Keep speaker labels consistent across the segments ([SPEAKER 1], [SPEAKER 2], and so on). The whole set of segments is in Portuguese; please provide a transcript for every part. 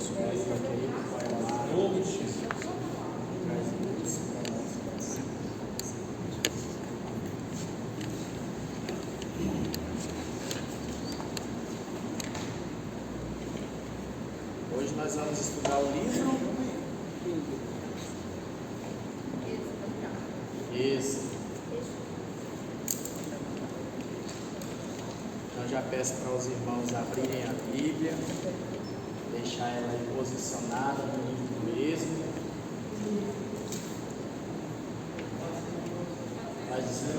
[SPEAKER 1] Hoje nós vamos estudar o livro Êxodo. Então já peço para os irmãos abrirem a Bíblia, deixar ela aí posicionada no livro do Êxodo. Vai dizer,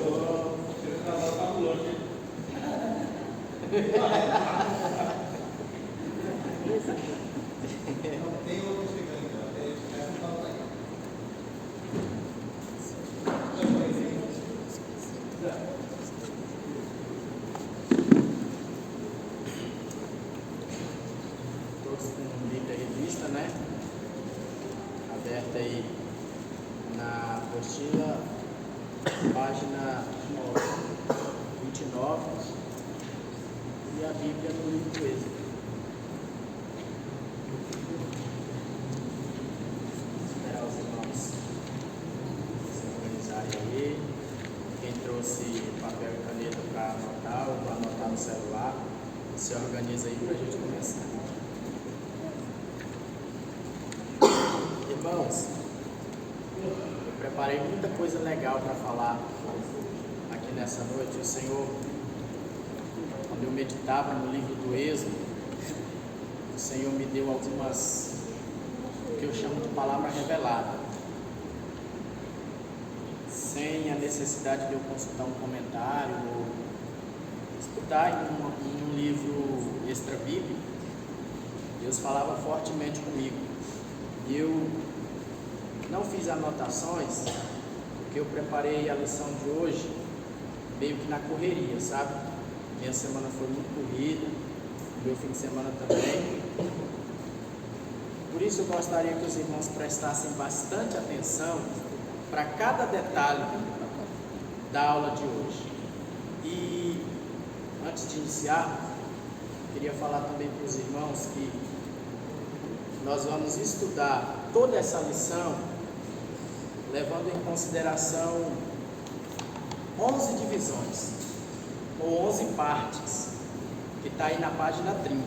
[SPEAKER 1] todos com Bíblia e revista, né? Aberta aí na apostila, página 29, e a Bíblia no livro do Êxodo. Esperar os irmãos se organizarem aí. Quem trouxe papel e caneta para anotar ou para anotar no celular, se organiza aí para a gente começar. Irmãos, eu preparei muita coisa legal para falar aqui nessa noite. O Senhor, quando eu meditava no livro do Êxodo, o Senhor me deu algumas, o que eu chamo de palavra revelada, sem a necessidade de eu consultar um comentário ou estudar em um livro extra-bíblico. Deus falava fortemente comigo. E eu não fiz anotações, porque eu preparei a lição de hoje meio que na correria, sabe? Minha semana foi muito corrida, meu fim de semana também. Por isso eu gostaria que os irmãos prestassem bastante atenção para cada detalhe da aula de hoje. E antes de iniciar, queria falar também para os irmãos que nós vamos estudar toda essa lição levando em consideração 11 divisões ou 11 partes, que está aí na página 30.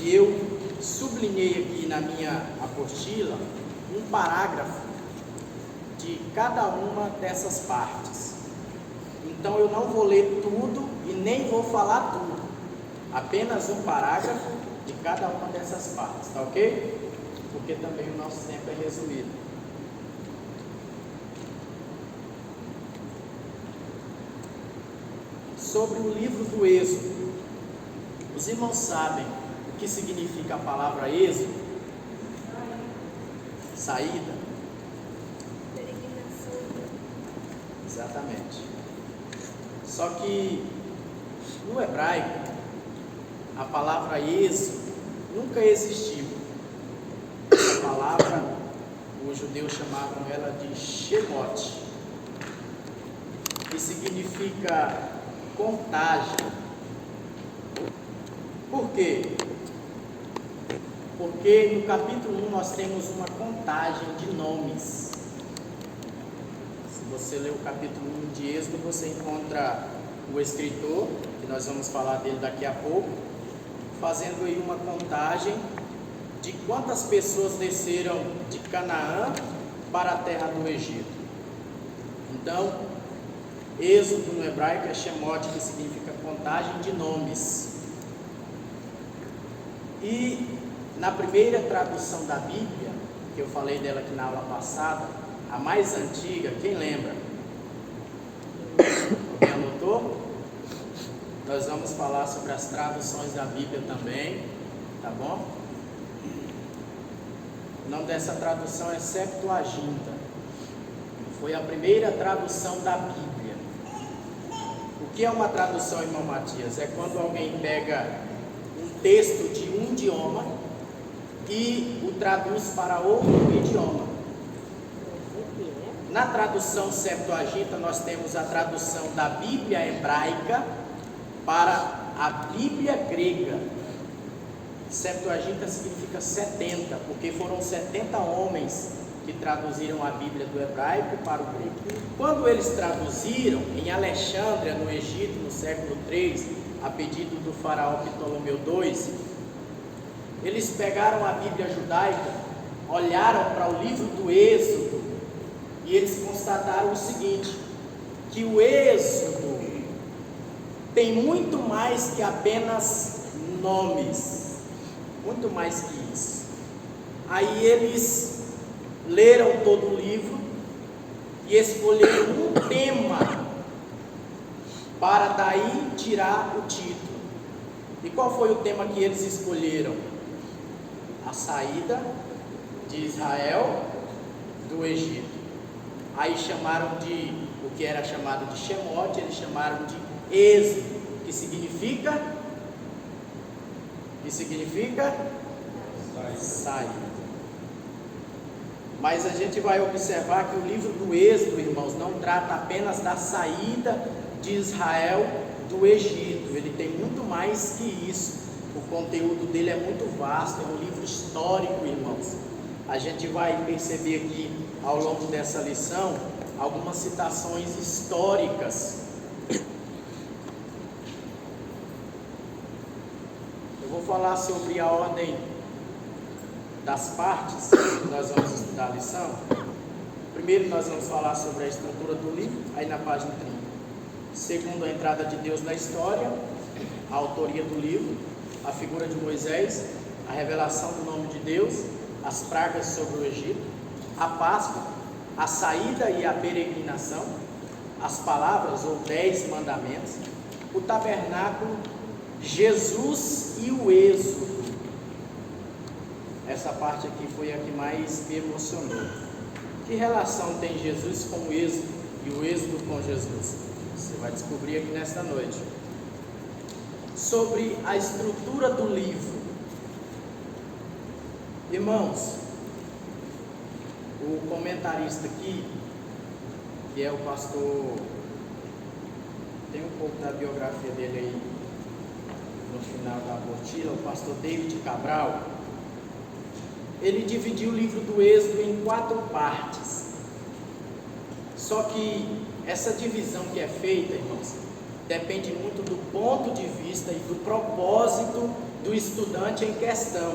[SPEAKER 1] E eu sublinhei aqui na minha apostila um parágrafo de cada uma dessas partes. Então eu não vou ler tudo e nem vou falar tudo, apenas um parágrafo de cada uma dessas partes, tá ok? Porque também o nosso tempo é resumido. Sobre o livro do Êxodo, os irmãos sabem o que significa a palavra êxodo? Saída? Exatamente. Só que no hebraico, a palavra êxodo nunca existiu. A palavra, os judeus chamavam ela de Shemot, que significa contagem. Por quê? Porque no capítulo 1 nós temos uma contagem de nomes. Se você ler o capítulo 1 de Êxodo, você encontra o escritor, que nós vamos falar dele daqui a pouco, fazendo aí uma contagem de quantas pessoas desceram de Canaã para a terra do Egito. Então, Êxodo no hebraico é Shemot, que significa contagem de nomes. E na primeira tradução da Bíblia, que eu falei dela aqui na aula passada, a mais antiga, quem lembra? Alguém anotou? Nós vamos falar sobre as traduções da Bíblia também, tá bom? O nome dessa tradução é Septuaginta. Foi a primeira tradução da Bíblia. O que é uma tradução, irmão Matias? É quando alguém pega um texto de um idioma e o traduz para outro idioma. Na tradução Septuaginta, nós temos a tradução da Bíblia hebraica para a Bíblia grega. Septuaginta significa 70, porque foram 70 homens que traduziram a Bíblia do hebraico para o grego. Quando eles traduziram, em Alexandria, no Egito, no século III, a pedido do faraó Ptolomeu II, eles pegaram a Bíblia judaica, olharam para o livro do Êxodo, e eles constataram o seguinte, que o Êxodo tem muito mais que apenas nomes, muito mais que isso. Aí eles leram todo o livro e escolheram um tema para daí tirar o título. E qual foi o tema que eles escolheram? A saída de Israel do Egito. Aí chamaram de, o que era chamado de Shemot, eles chamaram de Êxodo, que significa saída. Mas a gente vai observar que o livro do Êxodo, irmãos, não trata apenas da saída de Israel do Egito. Ele tem muito mais que isso. O conteúdo dele é muito vasto, é um livro histórico, irmãos. A gente vai perceber aqui, ao longo dessa lição, algumas citações históricas. Eu vou falar sobre a ordem das partes que nós vamos estudar a lição. Primeiro nós vamos falar sobre a estrutura do livro, aí na página 30. Segundo, a entrada de Deus na história, a autoria do livro, a figura de Moisés, a revelação do nome de Deus, as pragas sobre o Egito, a Páscoa, a saída e a peregrinação, as palavras ou 10 mandamentos, o tabernáculo, Jesus e o Êxodo. Essa parte aqui foi a que mais me emocionou. Que relação tem Jesus com o Êxodo e o Êxodo com Jesus? Você vai descobrir aqui nesta noite. Sobre a estrutura do livro. Irmãos, o comentarista aqui, que é o pastor, tem um pouco da biografia dele aí no final da apostila, o pastor David Cabral, ele dividiu o livro do Êxodo em 4 partes. Só que essa divisão que é feita, irmãos, depende muito do ponto de vista e do propósito do estudante em questão.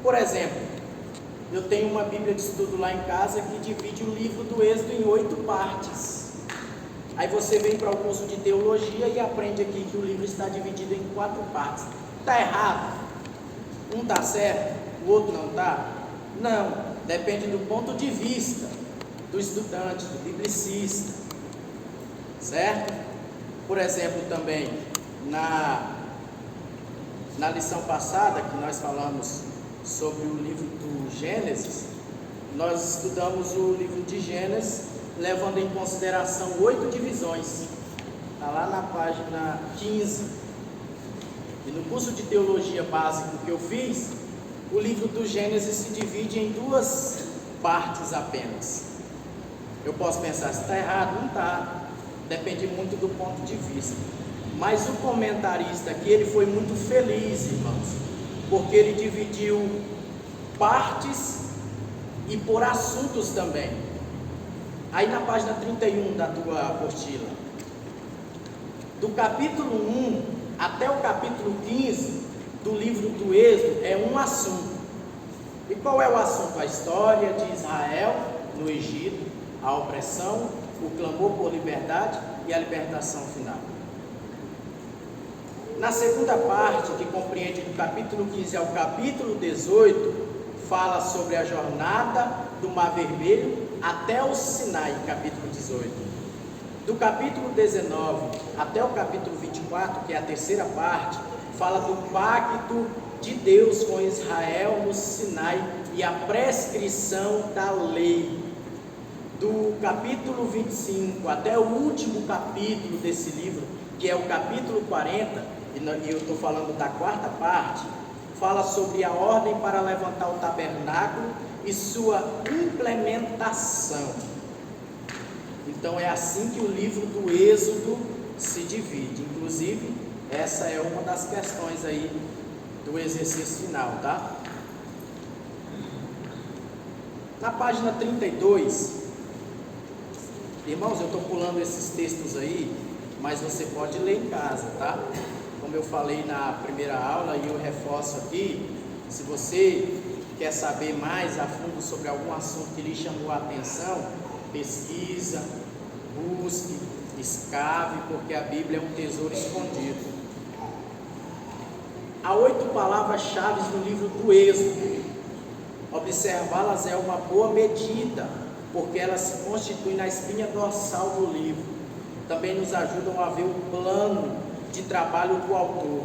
[SPEAKER 1] Por exemplo, eu tenho uma Bíblia de estudo lá em casa que divide o livro do Êxodo em 8 partes. Aí você vem para o curso de teologia e aprende aqui que o livro está dividido em 4 partes. Está errado? Um está certo, o outro não está? Não, depende do ponto de vista do estudante, do biblicista, certo? Por exemplo, também na lição passada que nós falamos sobre o livro do Gênesis, nós estudamos o livro de Gênesis levando em consideração 8 divisões. Está lá na página 15. E no curso de teologia básico que eu fiz, o livro do Gênesis se divide em 2 partes apenas. Eu posso pensar, se está errado? Não está. Depende muito do ponto de vista. Mas o comentarista aqui, ele foi muito feliz, irmãos, porque ele dividiu partes e por assuntos também. Aí na página 31 da tua apostila, do capítulo 1 até o capítulo 15 do livro do Êxodo é um assunto. E qual é o assunto? A história de Israel no Egito, a opressão, o clamor por liberdade e a libertação final. Na segunda parte, que compreende do capítulo 15 ao capítulo 18, fala sobre a jornada do Mar Vermelho até o Sinai, capítulo 18. Do capítulo 19 até o capítulo 24, que é a terceira parte, fala do pacto de Deus com Israel no Sinai e a prescrição da lei. Do capítulo 25 até o último capítulo desse livro, que é o capítulo 40, e eu estou falando da quarta parte, fala sobre a ordem para levantar o tabernáculo e sua implementação. Então é assim que o livro do Êxodo se divide. Inclusive, essa é uma das questões aí do exercício final, tá? Na página 32, irmãos, eu estou pulando esses textos aí, mas você pode ler em casa, tá? Como eu falei na primeira aula e eu reforço aqui, se você quer saber mais a fundo sobre algum assunto que lhe chamou a atenção, pesquisa, busque, escave, porque a Bíblia é um tesouro escondido. Há 8 palavras-chave no livro do Êxodo. Observá-las é uma boa medida, porque elas se constituem na espinha dorsal do livro. Também nos ajudam a ver o plano de trabalho do autor,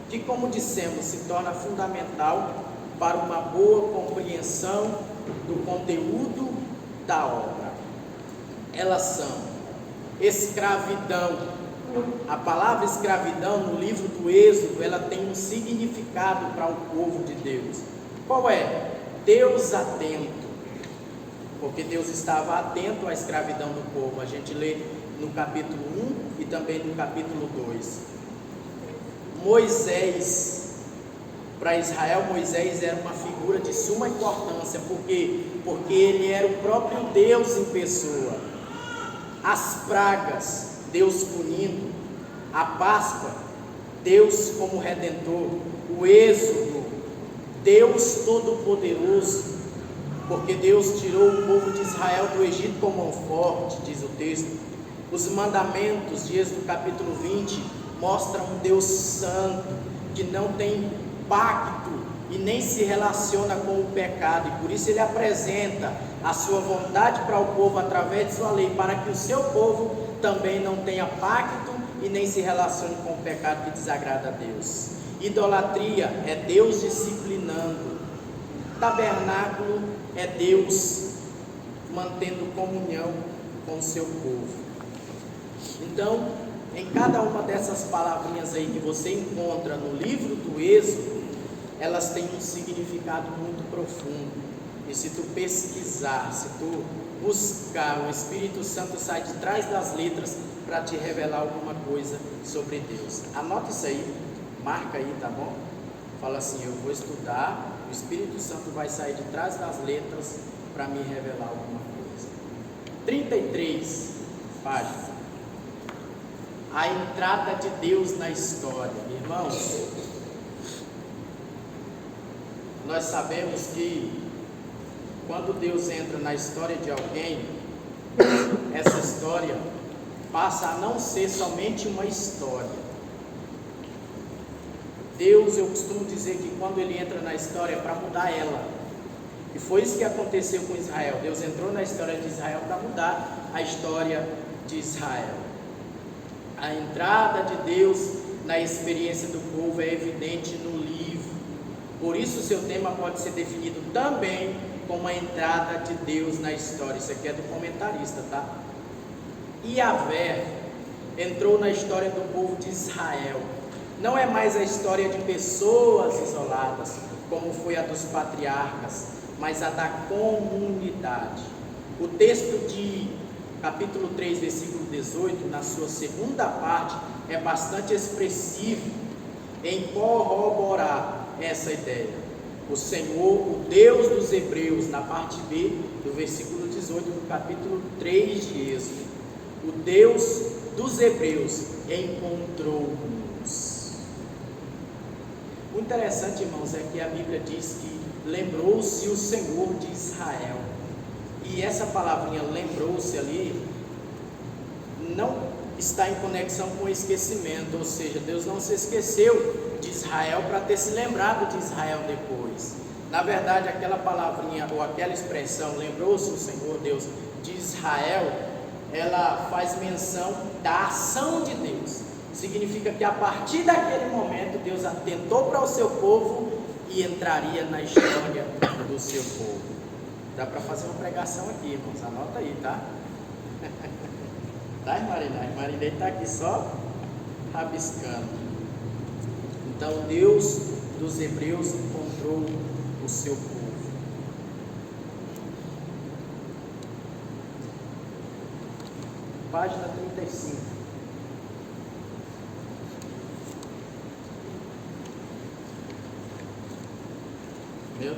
[SPEAKER 1] que, como dissemos, se torna fundamental para uma boa compreensão do conteúdo da obra. Elas são escravidão. A palavra escravidão no livro do Êxodo, ela tem um significado para o povo de Deus. Qual é? Deus atento, porque Deus estava atento à escravidão do povo. A gente lê no capítulo 1 e também no capítulo 2. Moisés, para Israel, Moisés era uma figura de suma importância, porque ele era o próprio Deus em pessoa. As pragas, Deus punindo; a Páscoa, Deus como Redentor; o Êxodo, Deus Todo-Poderoso, porque Deus tirou o povo de Israel do Egito com mão forte, diz o texto. Os mandamentos de Êxodo capítulo 20 mostram um Deus santo, que não tem pacto e nem se relaciona com o pecado, e por isso ele apresenta a sua vontade para o povo através de sua lei, para que o seu povo também não tenha pacto e nem se relacione com o pecado que desagrada a Deus. Idolatria é Deus disciplinando. Tabernáculo é Deus mantendo comunhão com o seu povo. Então, em cada uma dessas palavrinhas aí que você encontra no livro do Êxodo, elas têm um significado muito profundo. E se tu pesquisar, se tu buscar, o Espírito Santo sai de trás das letras para te revelar alguma coisa sobre Deus. Anota isso aí, marca aí, tá bom? Fala assim: eu vou estudar, o Espírito Santo vai sair de trás das letras para me revelar alguma coisa. 33 páginas. A entrada de Deus na história. Irmãos, nós sabemos que quando Deus entra na história de alguém, essa história passa a não ser somente uma história. Deus, eu costumo dizer que quando Ele entra na história é para mudar ela. E foi isso que aconteceu com Israel. Deus entrou na história de Israel para mudar a história de Israel. A entrada de Deus na experiência do povo é evidente no livro. Por isso o seu tema pode ser definido também como a entrada de Deus na história. Isso aqui é do comentarista, tá? Yahvé entrou na história do povo de Israel. Não é mais a história de pessoas isoladas, como foi a dos patriarcas, mas a da comunidade. O texto de capítulo 3, versículo 18, na sua segunda parte, é bastante expressivo em corroborar essa ideia. O Senhor, o Deus dos Hebreus, na parte B do versículo 18 do capítulo 3 de Êxodo, o Deus dos Hebreus encontrou-nos. O interessante, irmãos, é que a Bíblia diz que lembrou-se o Senhor de Israel. E essa palavrinha lembrou-se ali não está em conexão com o esquecimento, ou seja, Deus não se esqueceu de Israel para ter se lembrado de Israel depois. Na verdade, aquela palavrinha ou aquela expressão, lembrou-se o Senhor Deus de Israel, ela faz menção da ação de Deus. Significa que a partir daquele momento Deus atentou para o seu povo e entraria na história do seu povo. Dá para fazer uma pregação aqui, irmãos, anota aí, tá? Tá, Marinei? Marinei está aqui só rabiscando. Então, Deus dos Hebreus encontrou o seu povo. Página 35.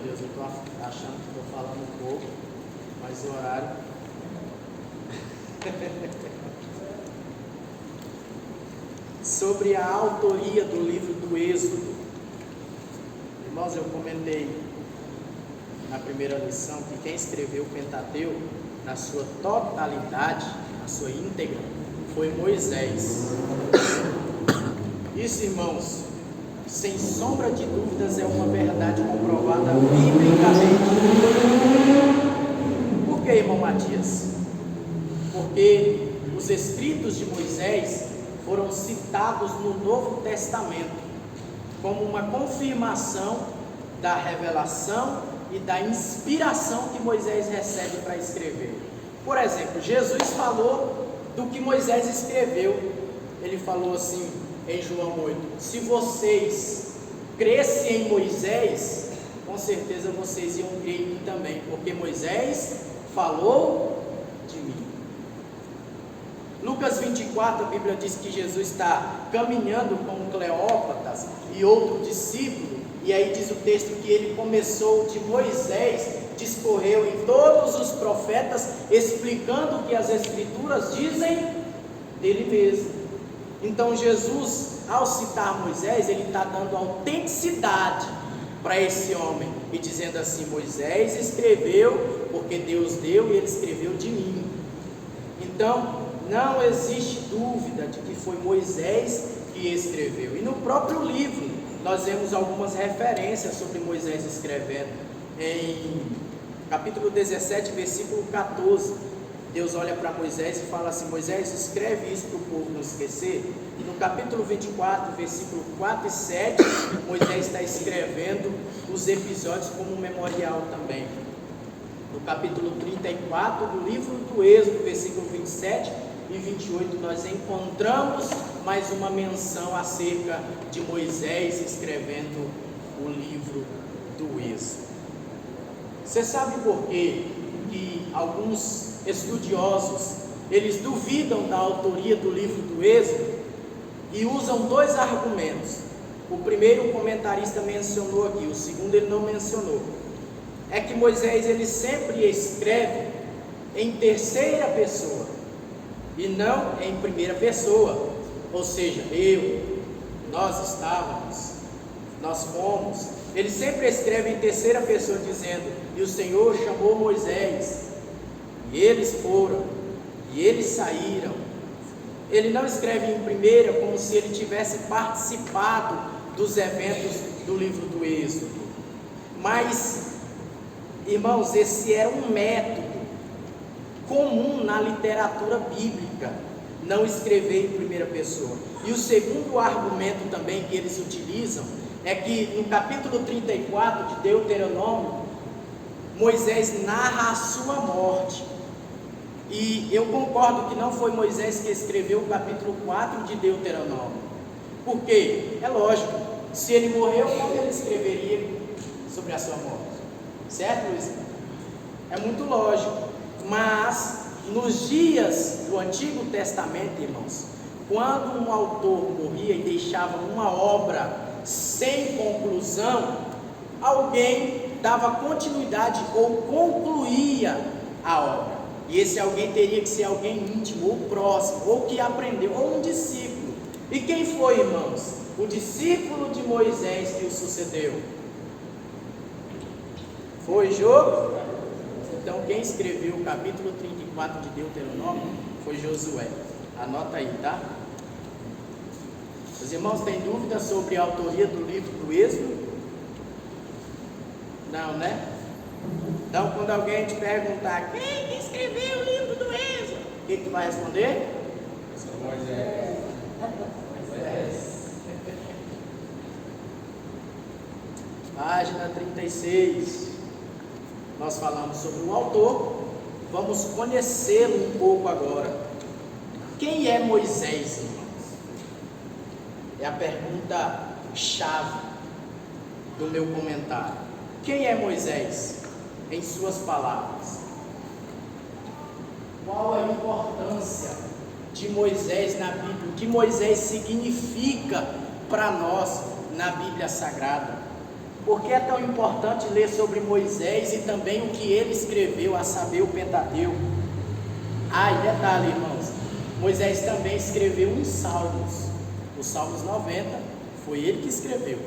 [SPEAKER 1] Deus, eu estou achando que estou falando um pouco, mas o horário. Sobre a autoria do livro do Êxodo. Irmãos, eu comentei na primeira lição que quem escreveu o Pentateuco na sua totalidade, na sua íntegra, foi Moisés. Isso, irmãos, sem sombra de dúvidas, é uma verdade comprovada biblicamente. Por que, irmão Matias? Porque os escritos de Moisés foram citados no Novo Testamento como uma confirmação da revelação e da inspiração que Moisés recebe para escrever. Por exemplo, Jesus falou do que Moisés escreveu. Ele falou assim em João 8: se vocês crescem em Moisés, com certeza vocês iam crer em mim também, porque Moisés falou de mim. Lucas 24, a Bíblia diz que Jesus está caminhando com Cleópatas e outro discípulo, e aí diz o texto que ele começou de Moisés, discorreu em todos os profetas, explicando o que as Escrituras dizem dele mesmo. Então Jesus, ao citar Moisés, ele está dando autenticidade para esse homem, e dizendo assim: Moisés escreveu porque Deus deu, e ele escreveu de mim. Então não existe dúvida de que foi Moisés que escreveu. E no próprio livro nós vemos algumas referências sobre Moisés escrevendo. Em capítulo 17, versículo 14, Deus olha para Moisés e fala assim: Moisés, escreve isso para o povo não esquecer. E no capítulo 24, versículo 4 e 7, Moisés está escrevendo os episódios como um memorial também. No capítulo 34 do livro do Êxodo, versículo 27 e 28, nós encontramos mais uma menção acerca de Moisés escrevendo o livro do Êxodo. Você sabe por quê que alguns estudiosos, eles duvidam da autoria do livro do Êxodo e usam dois argumentos? O primeiro o comentarista mencionou aqui, o segundo ele não mencionou. É que Moisés ele sempre escreve em terceira pessoa e não em primeira pessoa, ou seja, eu, nós estávamos, nós fomos. Ele sempre escreve em terceira pessoa dizendo: e o Senhor chamou Moisés, e eles foram, e eles saíram. Ele não escreve em primeira como se ele tivesse participado dos eventos do livro do Êxodo. Mas, irmãos, esse era um método comum na literatura bíblica, não escrever em primeira pessoa. E o segundo argumento também que eles utilizam é que no capítulo 34 de Deuteronômio, Moisés narra a sua morte. E eu concordo que não foi Moisés que escreveu o capítulo 4 de Deuteronômio. Por quê? É lógico, se ele morreu, como ele escreveria sobre a sua morte? Certo, Luiz? É muito lógico. Mas nos dias do Antigo Testamento, irmãos, quando um autor morria e deixava uma obra sem conclusão, alguém dava continuidade ou concluía a obra. E esse alguém teria que ser alguém íntimo ou próximo, ou que aprendeu, ou um discípulo. E quem foi, irmãos? O discípulo de Moisés que o sucedeu. Foi Josué. Então quem escreveu o capítulo 34 de Deuteronômio foi Josué. Anota aí, tá? Os irmãos têm dúvida sobre a autoria do livro do Êxodo? Não, né? Então quando alguém te perguntar quem escreveu o livro do Êxodo, o que tu vai responder? Moisés. Página 36. Nós falamos sobre o autor, vamos conhecê-lo um pouco agora. Quem é Moisés, irmãos? É a pergunta chave do meu comentário. Quem é Moisés? Em suas palavras. Qual a importância de Moisés na Bíblia? O que Moisés significa para nós na Bíblia Sagrada? Por que é tão importante ler sobre Moisés e também o que ele escreveu, a saber, o Pentateuco? E detalhe, irmãos, Moisés também escreveu uns salmos, os Salmos 90, foi ele que escreveu,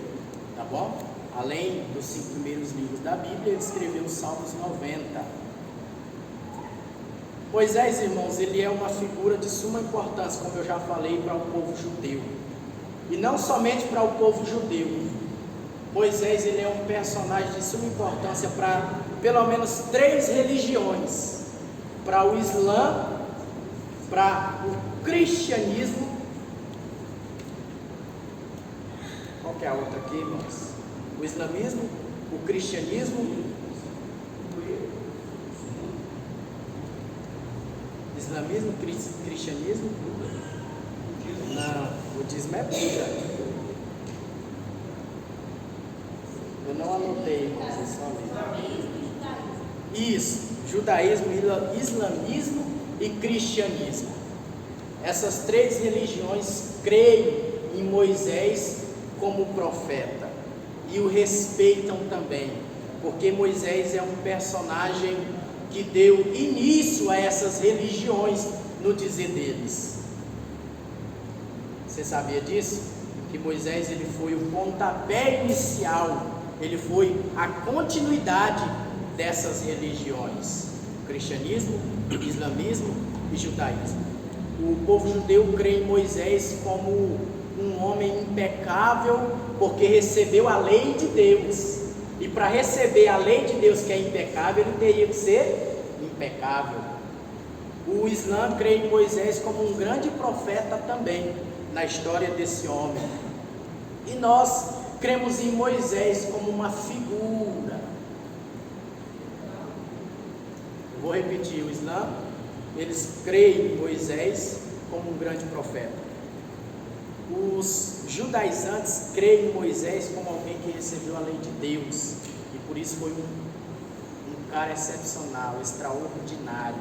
[SPEAKER 1] tá bom? Além dos 5 primeiros livros da Bíblia, ele escreveu os Salmos 90. Moisés, irmãos, ele é uma figura de suma importância, como eu já falei, para o povo judeu. E não somente para o povo judeu. Moisés, ele é um personagem de suma importância para pelo menos 3 religiões. Para o Islã, para o cristianismo. Qual que é a outra aqui, irmãos? O islamismo, o cristianismo, islamismo, cristianismo, não, o budismo é Buda. Eu não anotei, irmãos, é só ler. Isso, judaísmo, islamismo e cristianismo. Essas 3 religiões creem em Moisés como profeta e o respeitam também, porque Moisés é um personagem que deu início a essas religiões no dizer deles. Você sabia disso? Que Moisés, ele foi o pontapé inicial, ele foi a continuidade dessas religiões: cristianismo, islamismo e judaísmo. O povo judeu crê em Moisés como um homem impecável, porque recebeu a lei de Deus, e para receber a lei de Deus, que é impecável, ele teria que ser impecável. O Islã crê em Moisés como um grande profeta também na história desse homem, e nós cremos em Moisés como uma figura. Eu vou repetir: o Islã, eles creem em Moisés como um grande profeta. Os judaizantes creem em Moisés como alguém que recebeu a lei de Deus, e por isso foi um cara excepcional, extraordinário.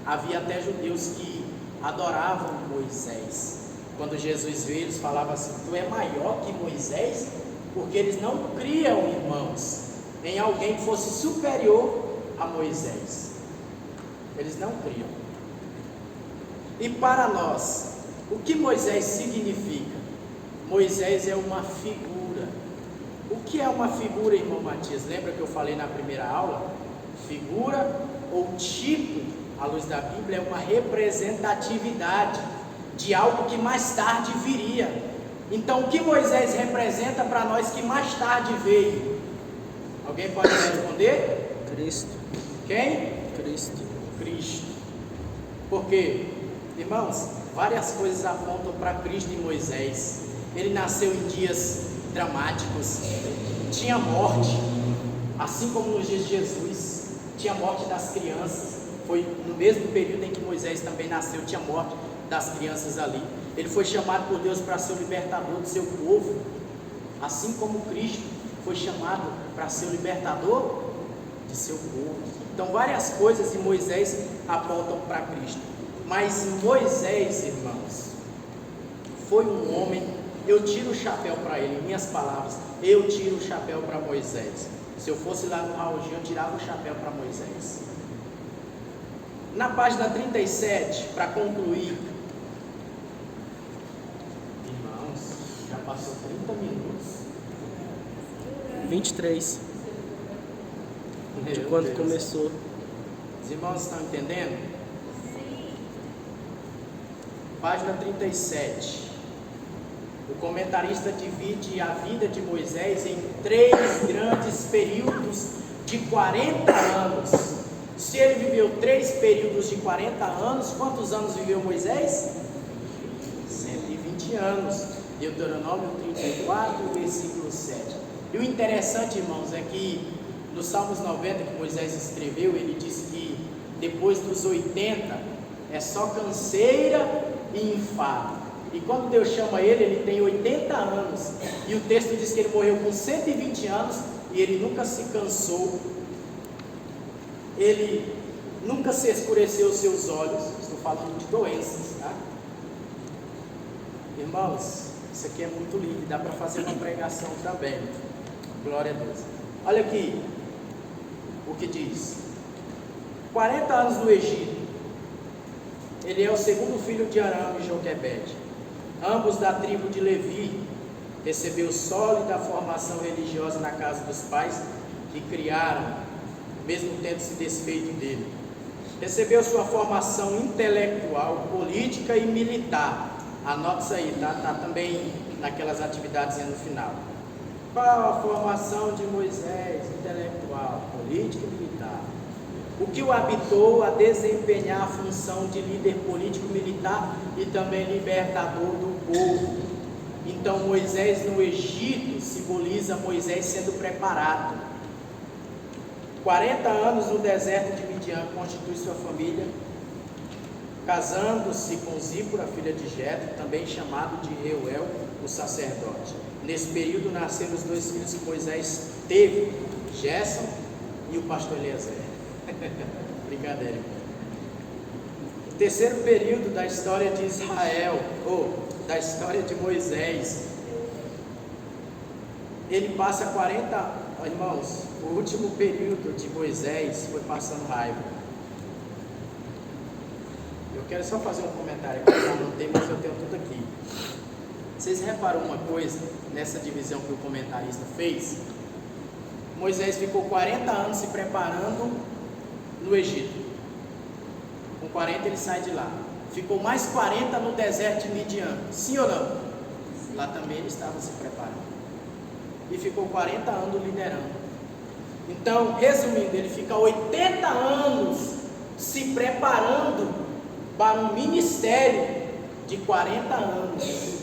[SPEAKER 1] Havia até judeus que adoravam Moisés. Quando Jesus veio, eles falavam assim: tu é maior que Moisés? Porque eles não criam, irmãos, em alguém que fosse superior a Moisés. Eles não criam. E para nós, o que Moisés significa? Moisés é uma figura. O que é uma figura, irmão Matias? Lembra que eu falei na primeira aula? Figura ou tipo, à luz da Bíblia, é uma representatividade de algo que mais tarde viria. Então, o que Moisés representa para nós que mais tarde veio? Alguém pode responder?
[SPEAKER 2] Cristo.
[SPEAKER 1] Quem?
[SPEAKER 2] Cristo.
[SPEAKER 1] Cristo. Por quê? Irmãos, várias coisas apontam para Cristo em Moisés. Ele nasceu em dias dramáticos, tinha morte, assim como nos dias de Jesus, tinha morte das crianças. Foi no mesmo período em que Moisés também nasceu, tinha morte das crianças ali. Ele foi chamado por Deus para ser o libertador do seu povo, assim como Cristo foi chamado para ser o libertador de seu povo. Então, várias coisas em Moisés apontam para Cristo. Mas Moisés, irmãos, foi um homem, eu tiro o chapéu para ele, em minhas palavras, eu tiro o chapéu para Moisés. Se eu fosse lá no Raul Gil, eu tirava o chapéu para Moisés. Na página 37, para concluir, irmãos, já passou 30 minutos.
[SPEAKER 2] 23. De
[SPEAKER 1] Meu
[SPEAKER 2] quando
[SPEAKER 1] Deus.
[SPEAKER 2] começou.
[SPEAKER 1] Os irmãos estão entendendo? Página 37. O comentarista divide a vida de Moisés em 3 grandes períodos de 40 anos. Se ele viveu 3 períodos de 40 anos, quantos anos viveu Moisés? 120 anos. Deuteronômio 34, versículo 7. E o interessante, irmãos, é que no Salmos 90 que Moisés escreveu, ele disse que depois dos 80 é só canseira e enfado. E quando Deus chama ele, ele tem 80 anos. E o texto diz que ele morreu com 120 anos e ele nunca se cansou. Ele nunca se escureceu os seus olhos. Estou falando de doenças, tá? Irmãos, isso aqui é muito lindo, dá para fazer uma pregação também. Glória a Deus. Olha aqui o que diz: 40 anos no Egito. Ele é o segundo filho de Arão e Joquebede, ambos da tribo de Levi. Recebeu sólida formação religiosa na casa dos pais que criaram, mesmo tendo se desfeito dele. Recebeu sua formação intelectual, política e militar. Anota isso aí, tá também naquelas atividades no final. Qual a formação de Moisés? Intelectual, política e militar. O que o habitou a desempenhar a função de líder político-militar e também libertador do povo. Então Moisés no Egito simboliza Moisés sendo preparado. 40 anos no deserto de Midian constitui sua família, casando-se com Zípora, filha de Jetro, também chamado de Reuel, o sacerdote. Nesse período nasceram os dois filhos que Moisés teve, Gerson e o pastor Eliezer. Brincadeira. O terceiro período da história de Israel, ou da história de Moisés, ele passa 40, irmãos, o último período de Moisés foi passando raiva. Eu quero só fazer um comentário aqui, eu não tenho, mas eu tenho tudo aqui. Vocês reparam uma coisa nessa divisão que o comentarista fez? Moisés ficou 40 anos se preparando no Egito. Com 40 ele sai de lá. Ficou mais 40 no deserto de Midian. Sim ou não? Lá também ele estava se preparando. E ficou 40 anos liderando. Então, resumindo, ele fica 80 anos se preparando para um ministério de 40 anos.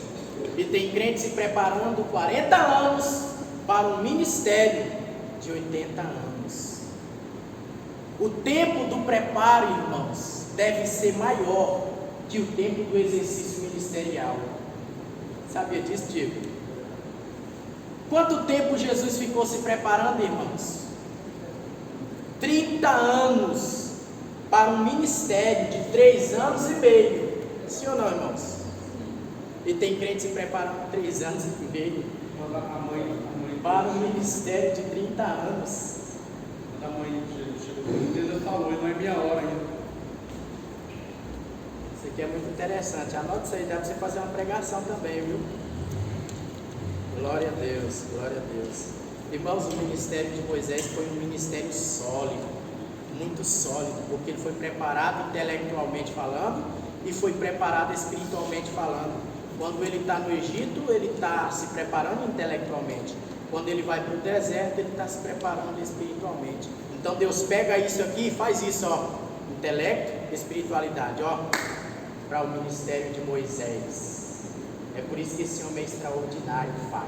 [SPEAKER 1] E tem crente se preparando 40 anos para um ministério de 80 anos. O tempo do preparo, irmãos, deve ser maior que o tempo do exercício ministerial. Sabia disso, Diego? Quanto tempo Jesus ficou se preparando, irmãos? 30 anos para um ministério de 3 anos e meio. Sim ou não, irmãos? E tem crente se preparando 3 anos e meio para um ministério de 30 anos.
[SPEAKER 3] A mãe chegou, Deus falou, não é minha hora ainda.
[SPEAKER 1] Isso aqui é muito interessante. Anota isso aí, dá para você fazer uma pregação também, viu? Glória a Deus, glória a Deus. Irmãos, o ministério de Moisés foi um ministério sólido, muito sólido, porque ele foi preparado intelectualmente falando e foi preparado espiritualmente falando. Quando ele está no Egito, ele está se preparando intelectualmente. Quando ele vai para o deserto, ele está se preparando espiritualmente. Então Deus pega isso aqui e faz isso, ó, intelecto, espiritualidade, ó, para o ministério de Moisés. É por isso que esse homem é extraordinário, Pai.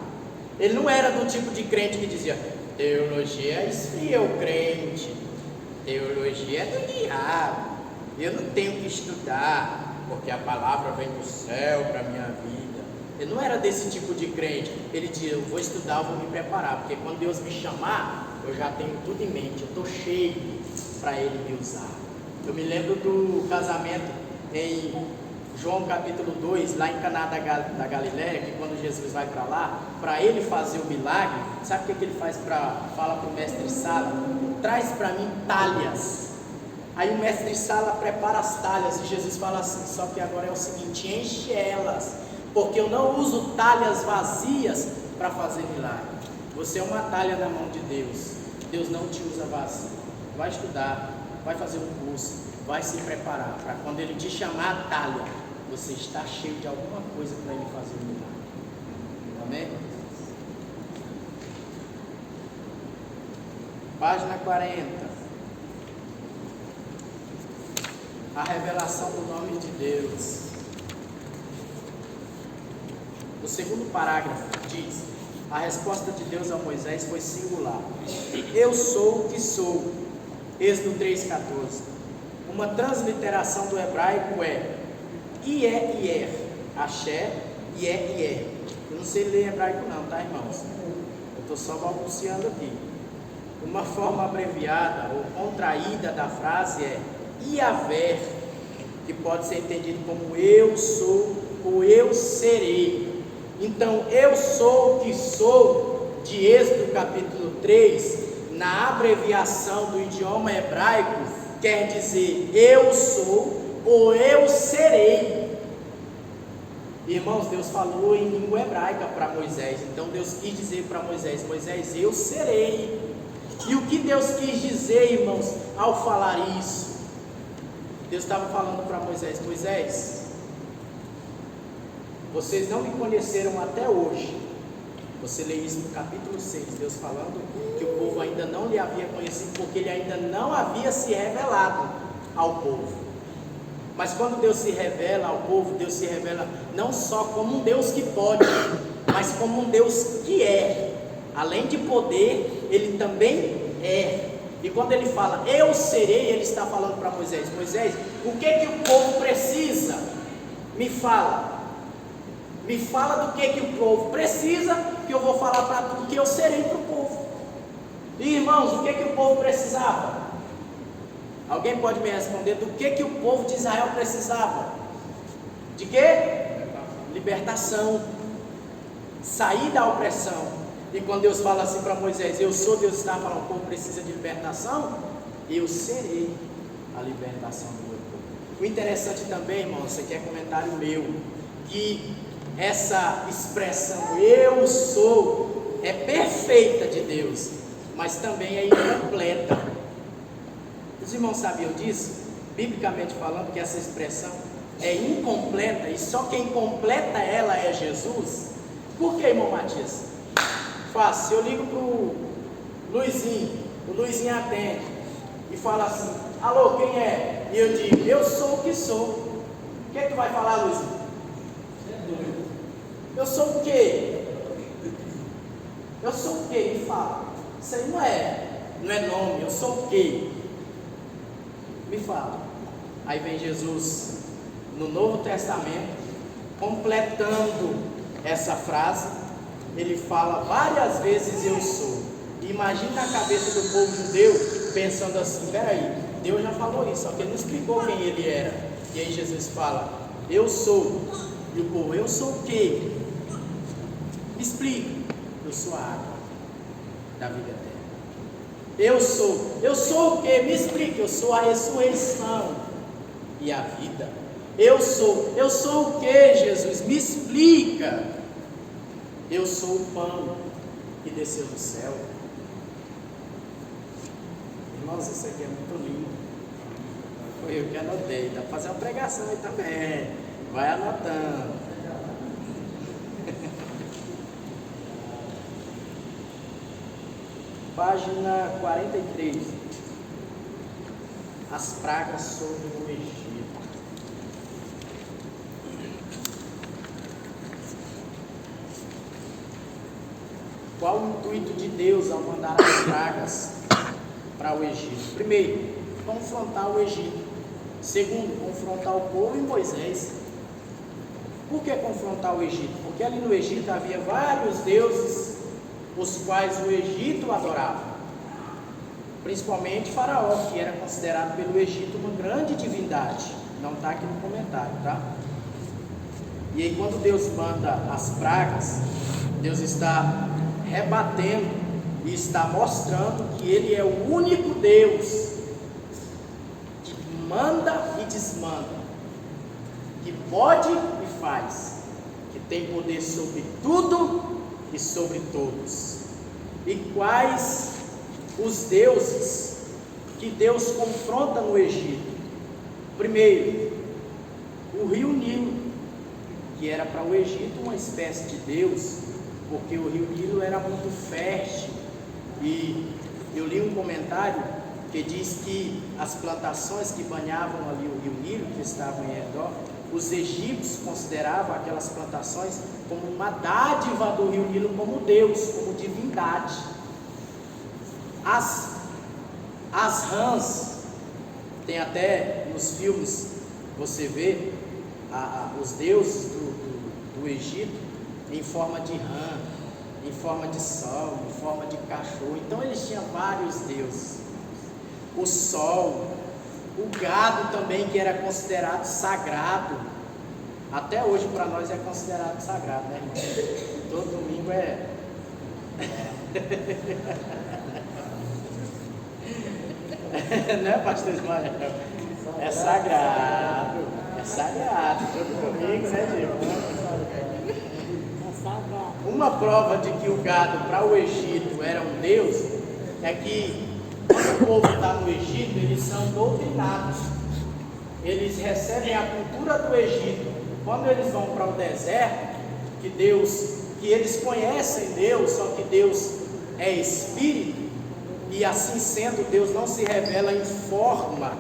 [SPEAKER 1] Ele não era do tipo de crente que dizia: teologia esfria o crente, teologia é do diabo, eu não tenho que estudar, porque a palavra vem do céu para a minha vida. Ele não era desse tipo de crente. Ele dizia: eu vou estudar, eu vou me preparar, porque quando Deus me chamar, eu já tenho tudo em mente, eu estou cheio para Ele me usar. Eu me lembro do casamento em João capítulo 2, lá em Caná da Galileia, que quando Jesus vai para lá, para ele fazer o milagre, sabe o que ele faz? Fala para o mestre Sala: traz para mim talhas. Aí o mestre Sala prepara as talhas e Jesus fala assim: só que agora é o seguinte, enche elas, porque eu não uso talhas vazias para fazer milagre. Você é uma talha na mão de Deus. Deus não te usa vazio. Vai estudar, vai fazer um curso, vai se preparar para quando Ele te chamar talha, você está cheio de alguma coisa para Ele fazer um milagre. Amém? Página 40. A revelação do nome de Deus. O segundo parágrafo diz: a resposta de Deus a Moisés foi singular. Eu sou o que sou. Êxodo 3,14. Uma transliteração do hebraico é Ié, Axé, Ié. Eu não sei ler hebraico não, tá, irmãos? Eu estou só balbuciando aqui. Uma forma abreviada ou contraída da frase é Iavé, que pode ser entendido como eu sou ou eu serei. Então, eu sou o que sou de Êxodo capítulo 3, na abreviação do idioma hebraico, quer dizer eu sou ou eu serei. Irmãos, Deus falou em língua hebraica para Moisés. Então Deus quis dizer para Moisés: Moisés, eu serei. E o que Deus quis dizer, irmãos, ao falar isso? Deus estava falando para Moisés: Moisés, vocês não me conheceram até hoje. Você lê isso no capítulo 6, Deus falando que o povo ainda não lhe havia conhecido, porque ele ainda não havia se revelado ao povo. Mas quando Deus se revela ao povo, Deus se revela não só como um Deus que pode, mas como um Deus que é. Além de poder, Ele também é. E quando Ele fala, eu serei, Ele está falando para Moisés: Moisés, o que o povo precisa? Me fala. Me fala do que o povo precisa, que eu vou falar para tudo que eu serei para o povo. E irmãos, o que o povo precisava? Alguém pode me responder do que o povo de Israel precisava? De quê? Libertação. Sair da opressão. E quando Deus fala assim para Moisés, eu sou, Deus está falando, o povo precisa de libertação, eu serei a libertação do meu povo. O interessante também, irmão, isso aqui é comentário meu, que essa expressão eu sou é perfeita de Deus, mas também é incompleta. Os irmãos sabiam disso? Biblicamente falando, que essa expressão é incompleta e só quem completa ela é Jesus. Por que, irmão Matias? Fácil, eu ligo para o Luizinho atende e fala assim: alô, quem é? E eu digo: eu sou o que sou. O que tu vai falar, Luizinho? Você é doido. Eu sou o quê? Eu sou o quê? Me fala. Isso aí não é nome, eu sou o quê? Me fala. Aí vem Jesus no Novo Testamento, completando essa frase. Ele fala várias vezes eu sou. Imagina a cabeça do povo judeu pensando assim: peraí, Deus já falou isso, só que ele não explicou quem ele era. E aí Jesus fala: eu sou. E o povo: eu sou o quê? Me explica. Eu sou a água da vida eterna. Eu sou o que? Me explique. Eu sou a ressurreição e a vida. Eu sou o que, Jesus? Me explica. Eu sou o pão que desceu do céu. Irmãos, isso aqui é muito lindo. Foi eu que anotei. Dá para fazer uma pregação aí também. Vai anotando. Página 43. As pragas sobre o Egito. Qual o intuito de Deus ao mandar as pragas para o Egito? Primeiro, confrontar o Egito. Segundo, confrontar o povo e Moisés. Por que confrontar o Egito? Porque ali no Egito havia vários deuses, os quais o Egito adorava, principalmente Faraó, que era considerado pelo Egito uma grande divindade. Não está aqui no comentário, tá? E aí quando Deus manda as pragas, Deus está rebatendo e está mostrando que Ele é o único Deus que manda e desmanda, que pode e faz, que tem poder sobre tudo e sobre todos. E quais os deuses que Deus confronta no Egito? Primeiro, o rio Nilo, que era para o Egito uma espécie de Deus, porque o rio Nilo era muito fértil. E eu li um comentário que diz que as plantações que banhavam ali o rio Nilo, que estavam em redor, os egípcios consideravam aquelas plantações como uma dádiva do rio Nilo, como Deus, como divindade. As rãs, tem até nos filmes, você vê os deuses do Egito em forma de rã, em forma de sol, em forma de cachorro. Então eles tinham vários deuses. O sol, o gado também, que era considerado sagrado. Até hoje para nós é considerado sagrado, né, irmão? Todo domingo é Não é, pastor Ismael? É sagrado. É sagrado. Tudo comigo, né, Diego?
[SPEAKER 2] É sagrado.
[SPEAKER 1] Uma prova de que o gado para o Egito era um deus é que quando o povo está no Egito, eles são doutrinados. Eles recebem a cultura do Egito. Quando eles vão para o deserto, que eles conhecem Deus, só que Deus é espírito, e assim sendo, Deus não se revela em forma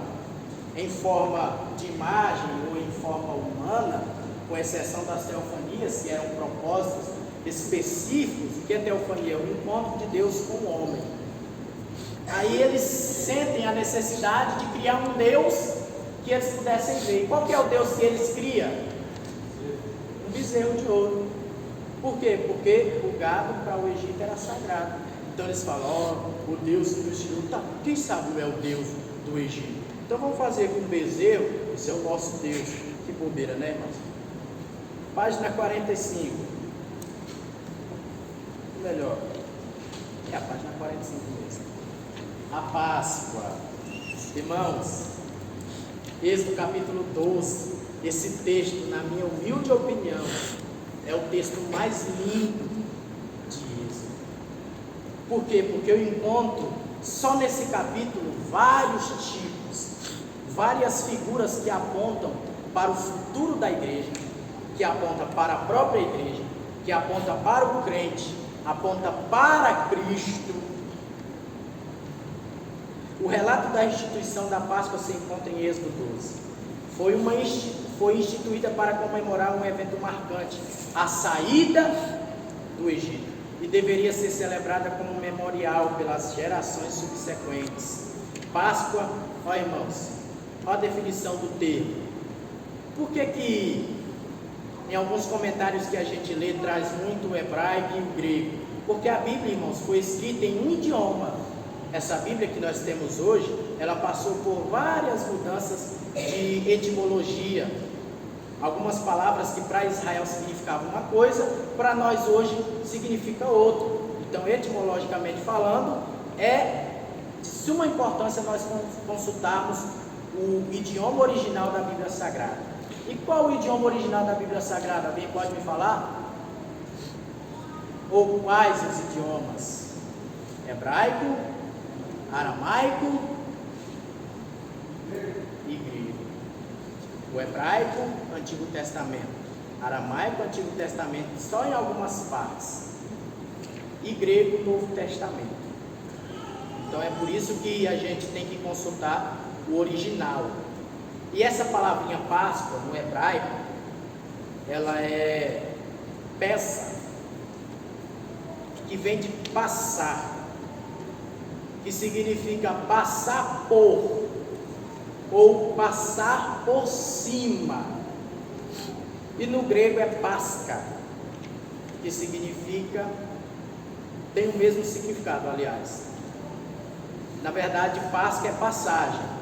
[SPEAKER 1] de imagem ou em forma humana, com exceção das teofanias, que eram propósitos específicos. O que é teofania? O encontro de Deus com o homem. Aí eles sentem a necessidade de criar um Deus que eles pudessem ver. Qual que é o Deus que eles criam? Um bezerro de ouro. Por quê? Porque o gado para o Egito era sagrado. Então eles falam, o Deus do Egito, tá, quem sabe é o Deus do Egito? Então vamos fazer com um bezerro, esse é o nosso Deus. Que bobeira, né, irmãos? Página 45. Melhor. É a página 45 mesmo. A Páscoa. Irmãos, Êxodo capítulo 12. Esse texto, na minha humilde opinião, é o texto mais lindo de Êxodo. Por quê? Porque eu encontro só nesse capítulo vários tipos, várias figuras que apontam para o futuro da igreja, que aponta para a própria igreja, que aponta para o crente, aponta para Cristo. O relato da instituição da Páscoa se encontra em Êxodo 12. Foi instituída para comemorar um evento marcante, a saída do Egito, e deveria ser celebrada como memorial pelas gerações subsequentes. Páscoa, ó irmãos, ó a definição do termo. Por que em alguns comentários que a gente lê traz muito o hebraico e o grego? Porque a Bíblia, irmãos, foi escrita em um idioma. Essa Bíblia que nós temos hoje, ela passou por várias mudanças de etimologia. Algumas palavras que para Israel significavam uma coisa, para nós hoje significa outra. Então, etimologicamente falando, é de suma importância nós consultarmos o idioma original da Bíblia Sagrada. E qual o idioma original da Bíblia Sagrada? Alguém pode me falar? Ou quais os idiomas? Hebraico, aramaico e grego. O hebraico, Antigo Testamento. Aramaico, Antigo Testamento, só em algumas partes. E grego, Novo Testamento. Então é por isso que a gente tem que consultar o original. E essa palavrinha Páscoa, no hebraico, ela é peça, que vem de passar, que significa passar por, ou passar por cima. E no grego é Pásca, que significa, tem o mesmo significado, aliás. Na verdade, Pásca é passagem,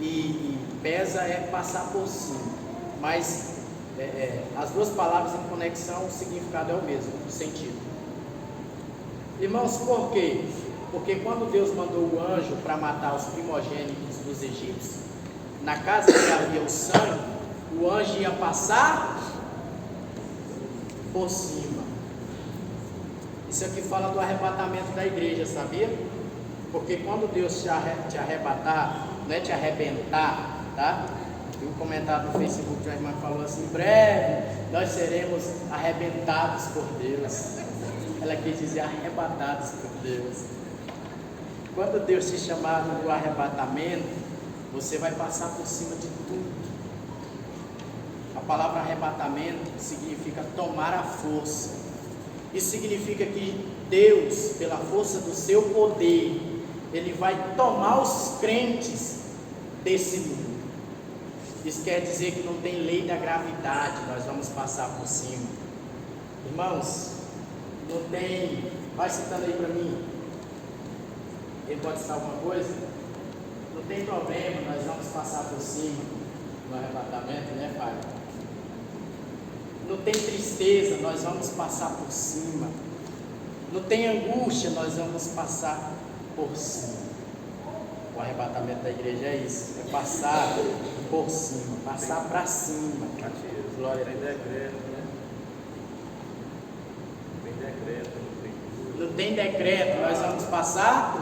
[SPEAKER 1] e pesa é passar por cima. Mas as duas palavras em conexão, o significado é o mesmo, o sentido. Irmãos, por quê? Porque quando Deus mandou o anjo para matar os primogênitos dos egípcios, na casa que havia o sangue, o anjo ia passar por cima. Isso aqui fala do arrebatamento da igreja, sabia? Porque quando Deus te arrebatar, não é te arrebentar, tá? E um comentário no Facebook de uma irmã falou assim: em breve nós seremos arrebentados por Deus. Ela quis dizer arrebatados por Deus. Quando Deus te chamar no arrebatamento, você vai passar por cima de tudo. A palavra arrebatamento significa tomar a força. Isso significa que Deus, pela força do seu poder, Ele vai tomar os crentes desse mundo. Isso quer dizer que não tem lei da gravidade, nós vamos passar por cima. Irmãos, não tem. Vai citando aí para mim. Ele pode citar alguma coisa? Não tem problema, nós vamos passar por cima no arrebatamento, né, Pai? Não tem tristeza, nós vamos passar por cima. Não tem angústia, nós vamos passar por cima. O arrebatamento da igreja é isso, é passar por cima, passar para cima. Glória a Deus.
[SPEAKER 3] Tem decreto,
[SPEAKER 1] Não tem decreto, nós vamos passar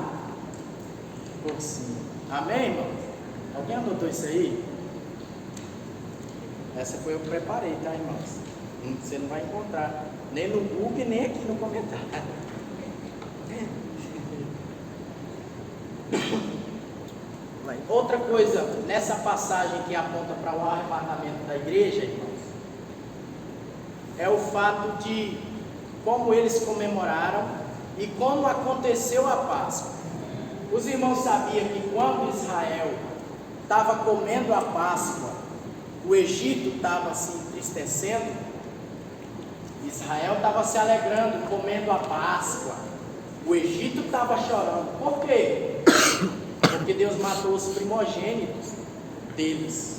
[SPEAKER 1] por cima. Amém, irmão? Alguém anotou isso aí? Essa foi eu que preparei, tá, irmãos? Você não vai encontrar nem no Google, nem aqui no comentário. Outra coisa, nessa passagem que aponta para o arrebatamento da igreja, irmãos, é o fato de como eles comemoraram e como aconteceu a Páscoa. Os irmãos sabiam que quando Israel estava comendo a Páscoa, o Egito estava se entristecendo, Israel estava se alegrando, comendo a Páscoa, o Egito estava chorando. Por quê? Porque Deus matou os primogênitos deles.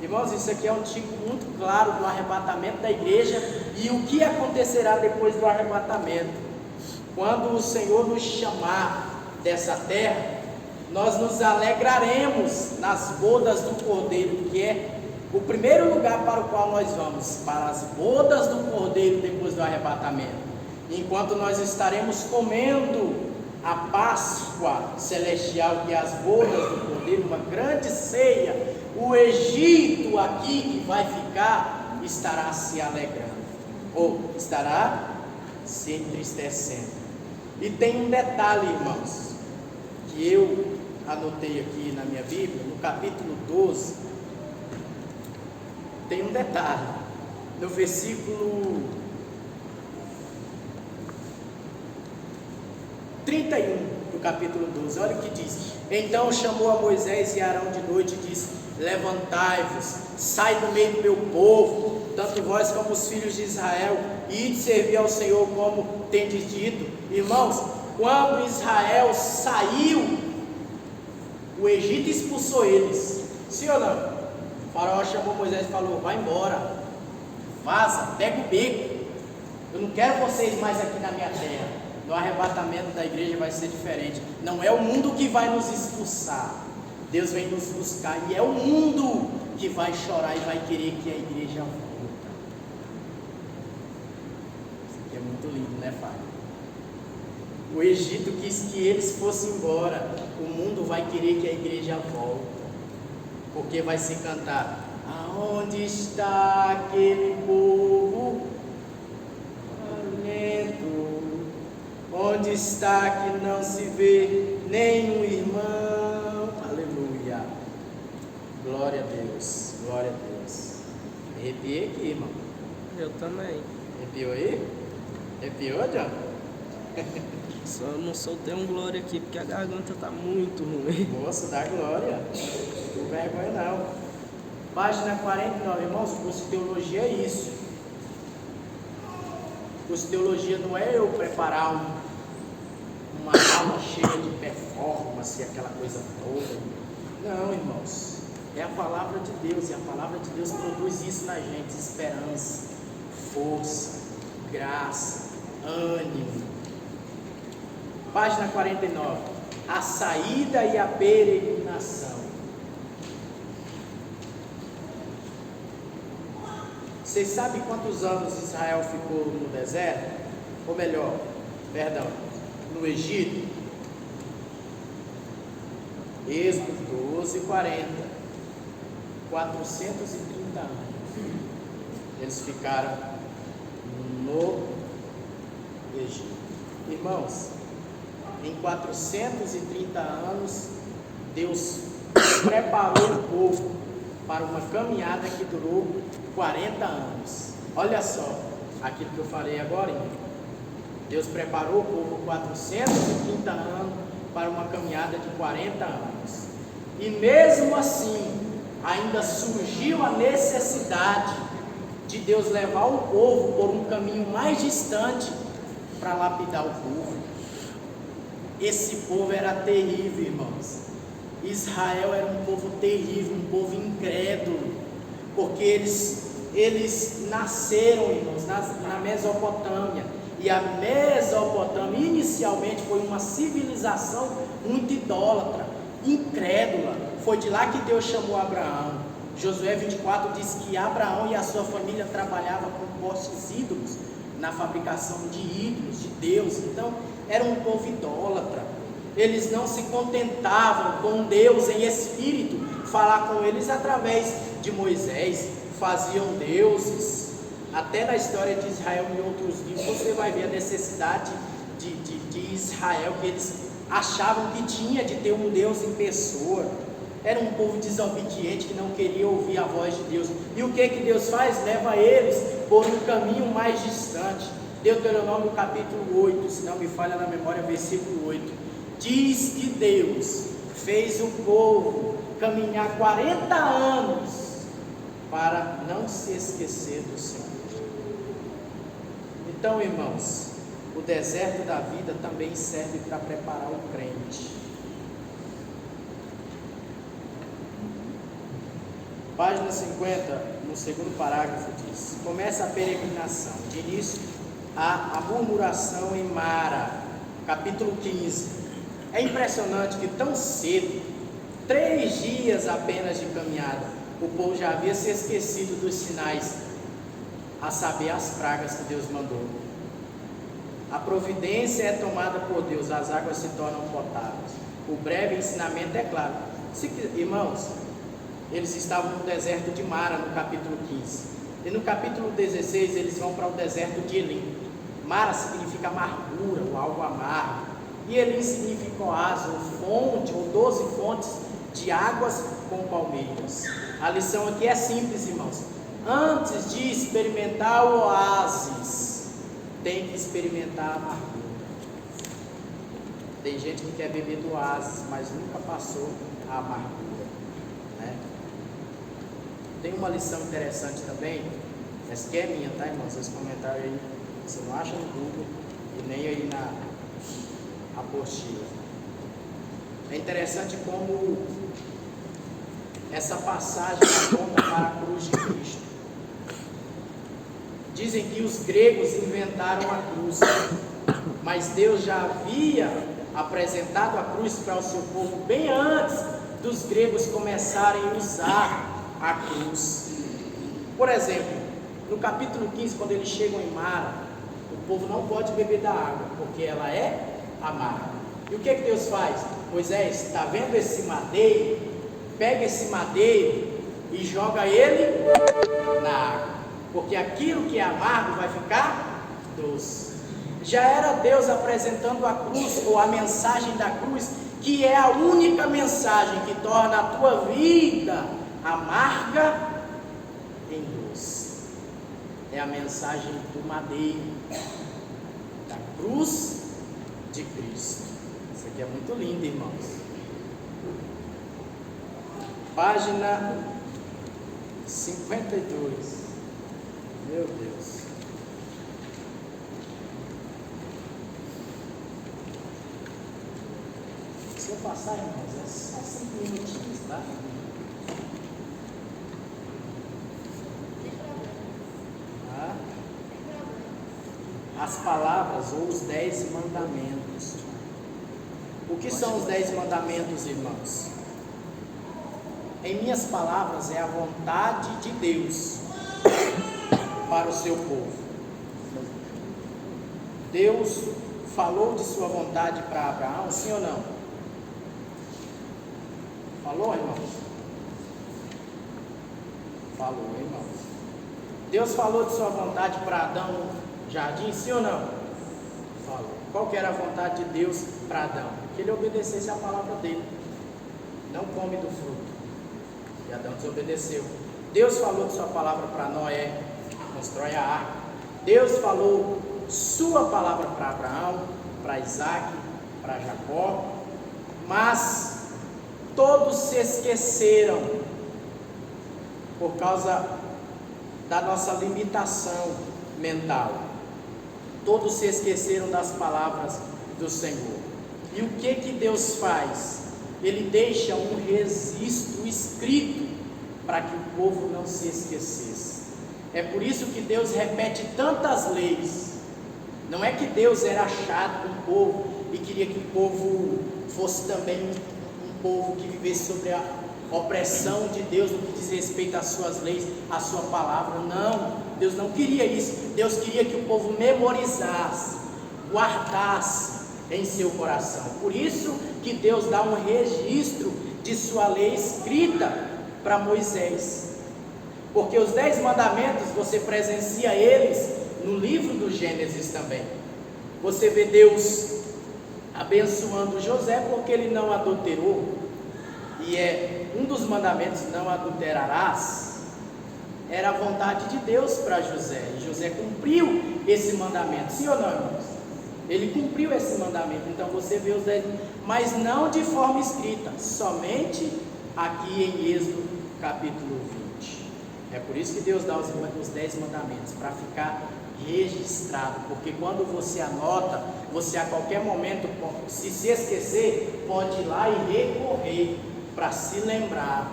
[SPEAKER 1] Irmãos, isso aqui é um tipo muito claro do arrebatamento da igreja e o que acontecerá depois do arrebatamento. Quando o Senhor nos chamar dessa terra, nós nos alegraremos nas bodas do Cordeiro, que é o primeiro lugar para o qual nós vamos, para as bodas do Cordeiro depois do arrebatamento. Enquanto nós estaremos comendo a Páscoa celestial, que é as bodas do Cordeiro, uma grande ceia, o Egito aqui que vai ficar estará se alegrando, ou estará se entristecendo. E tem um detalhe, irmãos, que eu anotei aqui na minha Bíblia, no capítulo 12, tem um detalhe, no versículo 31 do capítulo 12, olha o que diz: então chamou a Moisés e Arão de noite e disse: levantai-vos, sai do meio do meu povo, tanto vós como os filhos de Israel, e ide servir ao Senhor como tendes dito. Irmãos, quando Israel saiu, o Egito expulsou eles, sim ou não? O faraó chamou Moisés e falou: vai embora, vaza, pega o beco, eu não quero vocês mais aqui na minha terra. No arrebatamento da igreja vai ser diferente. Não é o mundo que vai nos expulsar, Deus vem nos buscar, e é o mundo que vai chorar e vai querer que a igreja volta. Isso aqui é muito lindo, né, Pai? O Egito quis que eles fossem embora, o mundo vai querer que a igreja volta, porque vai se cantar: aonde está aquele povo lento? Onde está que não se vê nenhum irmão? Aleluia. Glória a Deus. Glória a Deus. Arrepiei aqui, irmão.
[SPEAKER 4] Eu também.
[SPEAKER 1] Arrepiou aí? Arrepiou, John?
[SPEAKER 4] Só não soltei um glória aqui porque a garganta tá muito ruim.
[SPEAKER 1] Moça, dá glória. Não tem vergonha não. Página 49, irmãos, o curso de teologia é isso. O curso de teologia não é eu preparar uma aula cheia de performance, aquela coisa toda. Não, irmãos. É a palavra de Deus, e a palavra de Deus produz isso na gente: esperança, força, graça, ânimo. Página 49. A saída e a peregrinação. Vocês sabem quantos anos Israel ficou no deserto? Ou melhor, perdão, no Egito? Êxodo 12, 40. 430 anos. Eles ficaram no Egito. Irmãos, em 430 anos, Deus preparou o povo para uma caminhada que durou 40 anos. Olha só, aquilo que eu falei agora, irmão. Deus preparou o povo 430 anos para uma caminhada de 40 anos. E mesmo assim, ainda surgiu a necessidade de Deus levar o povo por um caminho mais distante para lapidar o povo. Esse povo era terrível, irmãos. Israel era um povo terrível, um povo incrédulo, porque eles nasceram, irmãos, na Mesopotâmia. E a Mesopotâmia inicialmente foi uma civilização muito idólatra, incrédula. Foi de lá que Deus chamou Abraão. Josué 24 diz que Abraão e a sua família trabalhavam com postes ídolos, na fabricação de ídolos, de Deus. Então era um povo idólatra. Eles não se contentavam com Deus em espírito, falar com eles através de Moisés, faziam deuses. Até na história de Israel, em outros livros, você vai ver a necessidade de Israel, que eles achavam que tinha de ter um Deus em pessoa. Era um povo desobediente que não queria ouvir a voz de Deus. E o que Deus faz? Leva eles por um caminho mais distante. Deuteronômio capítulo 8, se não me falha na memória, versículo 8, diz que Deus fez o povo caminhar 40 anos para não se esquecer do Senhor. Então, irmãos, o deserto da vida também serve para preparar o crente. Página 50, no segundo parágrafo diz: começa a peregrinação. De início, a murmuração em Mara, capítulo 15. É impressionante que tão cedo, 3 dias apenas de caminhada, o povo já havia se esquecido dos sinais, a saber, as pragas que Deus mandou. A providência é tomada por Deus, as águas se tornam potáveis. O breve ensinamento é claro. Irmãos, eles estavam no deserto de Mara, no capítulo 15. E no capítulo 16, eles vão para o deserto de Elim. Mara significa amargura, ou algo amargo. E Elim significa oásis, ou fonte, ou 12 fontes de águas com palmeiras. A lição aqui é simples, irmãos. Antes de experimentar o oásis, tem que experimentar a amargura. Tem gente que quer beber do oásis, mas nunca passou a amargura, né? Tem uma lição interessante também, essa que é minha, tá, irmãos? Esse comentário aí, você não acha no Google e nem aí na apostila. É interessante como essa passagem aponta para a cruz de Cristo. Dizem que os gregos inventaram a cruz, mas Deus já havia apresentado a cruz para o seu povo bem antes dos gregos começarem a usar a cruz. Por exemplo, no capítulo 15, quando eles chegam em Mara, o povo não pode beber da água, porque ela é amarga. E o que Deus faz? Moisés, está vendo esse madeiro? Pega esse madeiro e joga ele na água, porque aquilo que é amargo vai ficar doce. Já era Deus apresentando a cruz, ou a mensagem da cruz, que é a única mensagem que torna a tua vida amarga em doce. É a mensagem do madeiro, da cruz de Cristo. Isso aqui é muito lindo, irmãos. Página 52. Meu Deus. Se eu passar, irmãos, é só 5 minutinhos, tá? As palavras ou os 10 mandamentos. O que são os 10 mandamentos, irmãos? Em minhas palavras, é a vontade de Deus para o seu povo. Deus falou de sua vontade para Abraão, sim ou não? Falou, irmãos? Falou, irmãos. Deus falou de sua vontade para Adão no jardim, sim ou não? Falou. Qual que era a vontade de Deus para Adão? Que ele obedecesse a palavra dele. Não come do fruto. E Adão desobedeceu. Deus falou de sua palavra para Noé, constrói a arca. Deus falou sua palavra para Abraão, para Isaac, para Jacó, mas todos se esqueceram por causa da nossa limitação mental. Todos se esqueceram das palavras do Senhor. E o que Deus faz? Ele deixa um registro escrito para que o povo não se esquecesse. É por isso que Deus repete tantas leis. Não é que Deus era chato com o povo e queria que o povo fosse também um povo que vivesse sobre a opressão de Deus no que diz respeito às suas leis, à sua palavra. Não, Deus não queria isso. Deus queria que o povo memorizasse, guardasse em seu coração. Por isso que Deus dá um registro de sua lei escrita para Moisés. Porque os 10 mandamentos, você presencia eles no livro do Gênesis também. Você vê Deus abençoando José porque ele não adulterou. E um dos mandamentos, não adulterarás, era a vontade de Deus para José. E José cumpriu esse mandamento, sim ou não, irmãos? Ele cumpriu esse mandamento. Então você vê os 10, mas não de forma escrita, somente aqui em Êxodo capítulo 20. É por isso que Deus dá os 10 mandamentos, para ficar registrado, porque quando você anota, você a qualquer momento, se esquecer, pode ir lá e recorrer para se lembrar.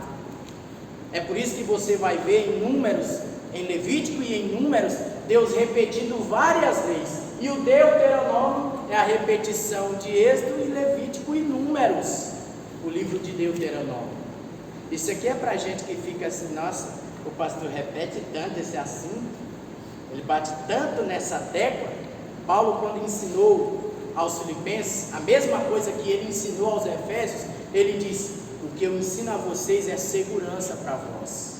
[SPEAKER 1] É por isso que você vai ver em Números, em Levítico e em Números, Deus repetindo várias vezes. E o Deuteronômio é a repetição de Êxodo e Levítico e Números, o livro de Deuteronômio. Isso aqui é para gente que fica assim, nossa, o pastor repete tanto esse assunto, ele bate tanto nessa tecla. Paulo, quando ensinou aos Filipenses a mesma coisa que ele ensinou aos Efésios, ele disse: o que eu ensino a vocês é segurança para vós.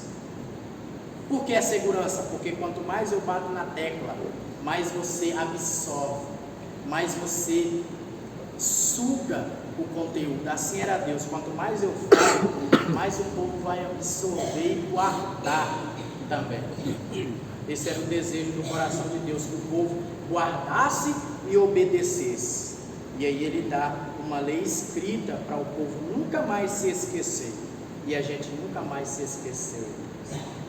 [SPEAKER 1] Por que é segurança? Porque quanto mais eu bato na tecla, mais você absorve, mais você suga o conteúdo. Assim era Deus, quanto mais eu falo, mais o povo vai absorver e guardar também. Esse era o desejo do coração de Deus, que o povo guardasse e obedecesse. E aí ele dá uma lei escrita para o povo nunca mais se esquecer. E a gente nunca mais se esqueceu,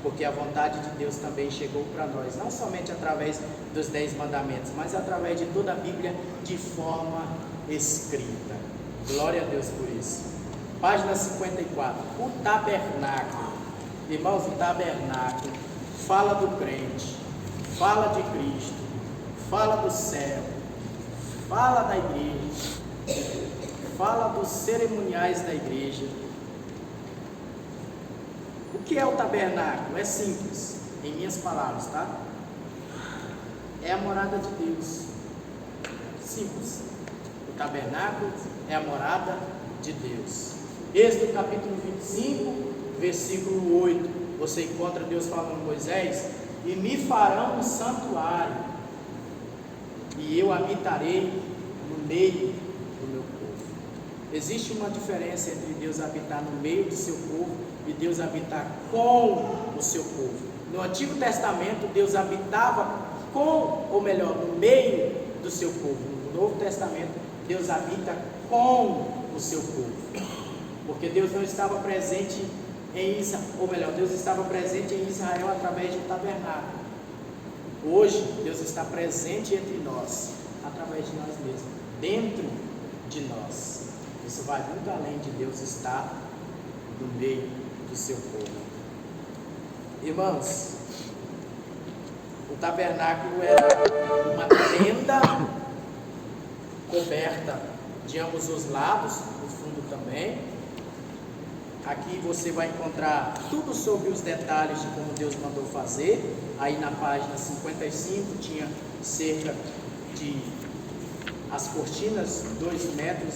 [SPEAKER 1] porque a vontade de Deus também chegou para nós, não somente através dos 10 mandamentos, mas através de toda a Bíblia de forma escrita. Glória a Deus por isso. Página 54, o tabernáculo. Irmãos, o tabernáculo fala do crente, fala de Cristo, fala do céu, fala da igreja, fala dos cerimoniais da igreja. O que é o tabernáculo? É simples, em minhas palavras, tá? É a morada de Deus. Simples. O tabernáculo é a morada de Deus. Êxodo capítulo 25, versículo 8. Você encontra Deus falando a Moisés: e me farão um santuário, e eu habitarei no meio do meu povo. Existe uma diferença entre Deus habitar no meio do seu povo e Deus habitar com o seu povo. No Antigo Testamento, Deus habitava com, ou melhor, no meio do seu povo. No Novo Testamento, Deus habita com o seu povo, porque Deus não estava presente em Israel, ou melhor, Deus estava presente em Israel através de um tabernáculo. Hoje, Deus está presente entre nós, através de nós mesmos, dentro de nós. Isso vai muito além de Deus estar no meio do seu povo. Irmãos, o tabernáculo era uma tenda coberta de ambos os lados, no fundo também. Aqui você vai encontrar tudo sobre os detalhes de como Deus mandou fazer. Aí na página 55 tinha cerca de as cortinas 2,5 metros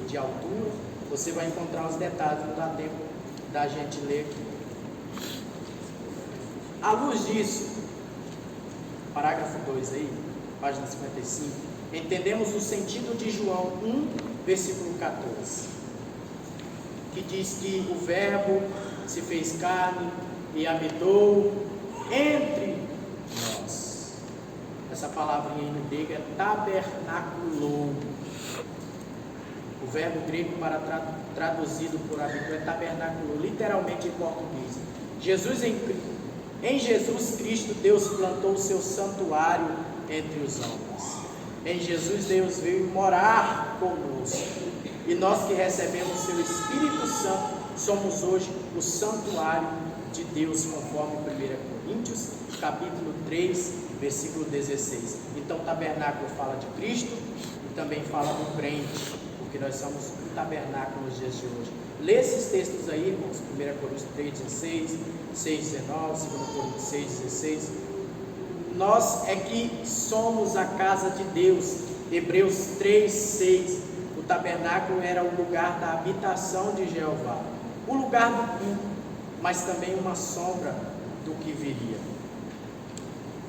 [SPEAKER 1] de altura. Você vai encontrar os detalhes, não dá tempo da gente ler aqui. À luz disso, parágrafo 2 aí, página 55, entendemos o sentido de João 1, versículo 14. Que diz que o Verbo se fez carne e habitou entre nós. Essa palavrinha no grego é tabernaculou. O verbo grego para traduzido por habitou é tabernaculou, literalmente em português. Em Jesus Cristo, Deus plantou o seu santuário entre os homens. Em Jesus, Deus veio morar conosco. E nós que recebemos o seu Espírito Santo, somos hoje o santuário de Deus, conforme 1 Coríntios, capítulo 3, versículo 16. Então, o tabernáculo fala de Cristo e também fala do crente, porque nós somos o tabernáculo nos dias de hoje. Lê esses textos aí, irmãos, 1 Coríntios 3,16, 6,19, 2 Coríntios 6,16. Nós é que somos a casa de Deus. Hebreus 3,6. O tabernáculo era o lugar da habitação de Jeová, o lugar do culto, mas também uma sombra do que viria.